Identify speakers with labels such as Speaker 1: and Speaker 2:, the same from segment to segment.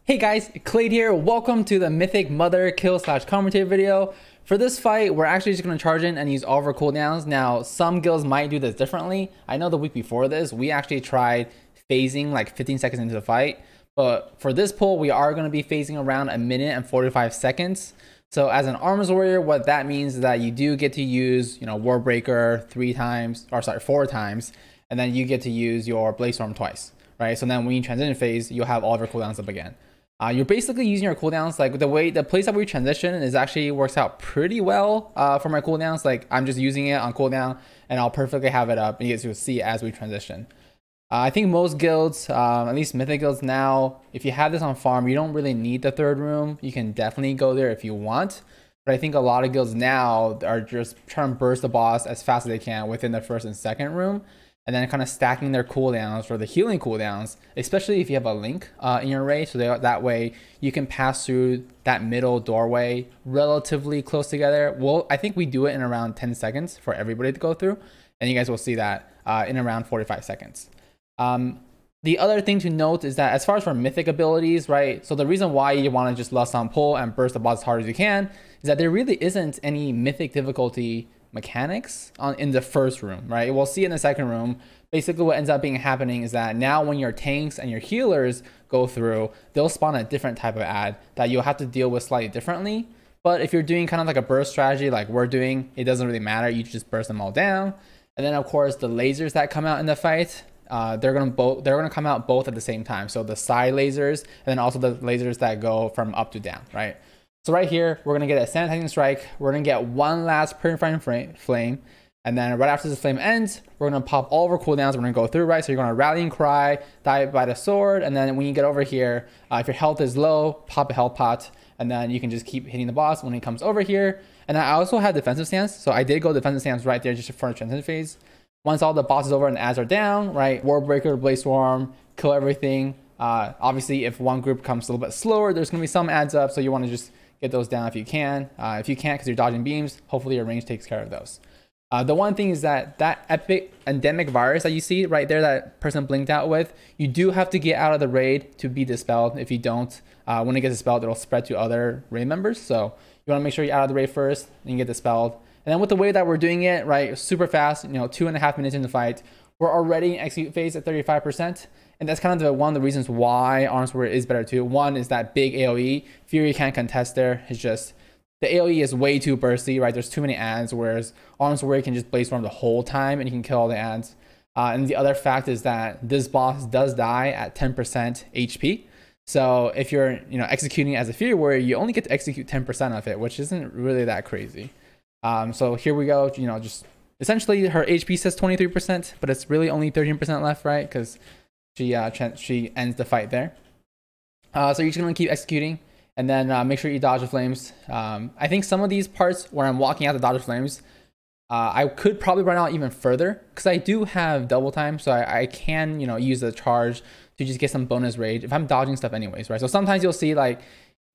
Speaker 1: Hey guys, Kelade here. Welcome to the Mythic Mother Kill / Commentator video. For this fight, we're actually just going to charge in and use all of our cooldowns. Now, some guilds might do this differently. I know the week before this, we actually tried phasing like 15 seconds into the fight. But for this pull, we are going to be phasing around 1 minute and 45 seconds. So as an Arms Warrior, what that means is that you do get to use, Warbreaker 4 times, and then you get to use your Blaze Storm twice, right? So then when you transition phase, you'll have all of your cooldowns up again. You're basically using your cooldowns, like the place that we transition is actually works out pretty well for my cooldowns. Like I'm just using it on cooldown and I'll perfectly have it up and you guys will see as we transition. I think most guilds, at least Mythic guilds now, if you have this on farm, you don't really need the third room. You can definitely go there if you want. But I think a lot of guilds now are just trying to burst the boss as fast as they can within the first and second room. And then kind of stacking their cooldowns or the healing cooldowns, especially if you have a link in your raid. So that way you can pass through that middle doorway relatively close together. Well, I think we do it in around 10 seconds for everybody to go through. And you guys will see that in around 45 seconds. The other thing to note is that as far as for mythic abilities, right? So the reason why you want to just lust on pull and burst the boss as hard as you can is that there really isn't any mythic difficulty mechanics in the first room, right? We'll see in the second room. Basically what ends up happening is that now when your tanks and your healers go through, they'll spawn a different type of ad that you'll have to deal with slightly differently. But if you're doing kind of like a burst strategy like we're doing, it doesn't really matter. You just burst them all down. And then of course the lasers that come out in the fight, they're gonna come out both at the same time. So the side lasers and then also the lasers that go from up to down, right? So right here, we're gonna get a sanitizing strike. We're gonna get one last purifying flame. And then right after this flame ends, we're gonna pop all of our cooldowns. We're gonna go through, right? So you're gonna rallying cry, die by the sword. And then when you get over here, if your health is low, pop a health pot. And then you can just keep hitting the boss when he comes over here. And I also have defensive stance. So I did go defensive stance right there just for the transition phase. Once all the bosses over and the ads are down, right? Warbreaker, Blaze Storm, kill everything. Obviously, if one group comes a little bit slower, there's gonna be some ads up. So you wanna just get those down if you can. If you can't because you're dodging beams, hopefully your range takes care of those. The one thing is that epic endemic virus that you see right there, that person blinked out with, you do have to get out of the raid to be dispelled. If you don't, when it gets dispelled, it'll spread to other raid members. So you want to make sure you're out of the raid first and you get dispelled. And then with the way that we're doing it, right, super fast, 2.5 minutes in the fight, we're already in execute phase at 35%. And that's kind of one of the reasons why Arms Warrior is better too. One is that big AoE. Fury can't contest there. It's just, the AoE is way too bursty, right? There's too many ads, whereas Arms Warrior can just Blaze Storm the whole time and you can kill all the ads. And the other fact is that this boss does die at 10% HP. So if you're executing as a Fury Warrior, you only get to execute 10% of it, which isn't really that crazy. So here we go, just essentially her HP says 23%, but it's really only 13% left, right? Because she ends the fight there. So you're just gonna keep executing and then make sure you dodge the flames. I think some of these parts where I'm walking out the dodge the flames, I could probably run out even further because I do have double time. So I can, use the charge to just get some bonus rage if I'm dodging stuff anyways, right? So sometimes you'll see like,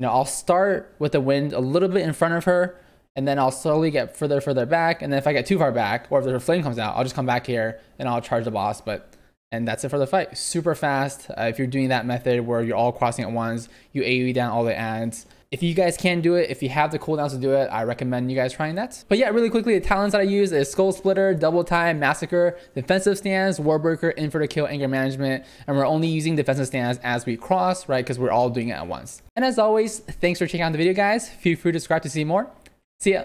Speaker 1: I'll start with the wind a little bit in front of her and then I'll slowly get further back. And then if I get too far back or if the flame comes out, I'll just come back here and I'll charge the boss. And that's it for the fight. Super fast. If you're doing that method where you're all crossing at once, you AoE down all the ads. If you guys can do it, if you have the cooldowns to do it, I recommend you guys trying that. But yeah, really quickly, the talents that I use is Skull Splitter, Double Time, Massacre, Defensive Stance, Warbreaker, Inverter Kill, Anger Management. And we're only using Defensive Stance as we cross, right? Because we're all doing it at once. And as always, thanks for checking out the video, guys. Feel free to subscribe to see more. See ya.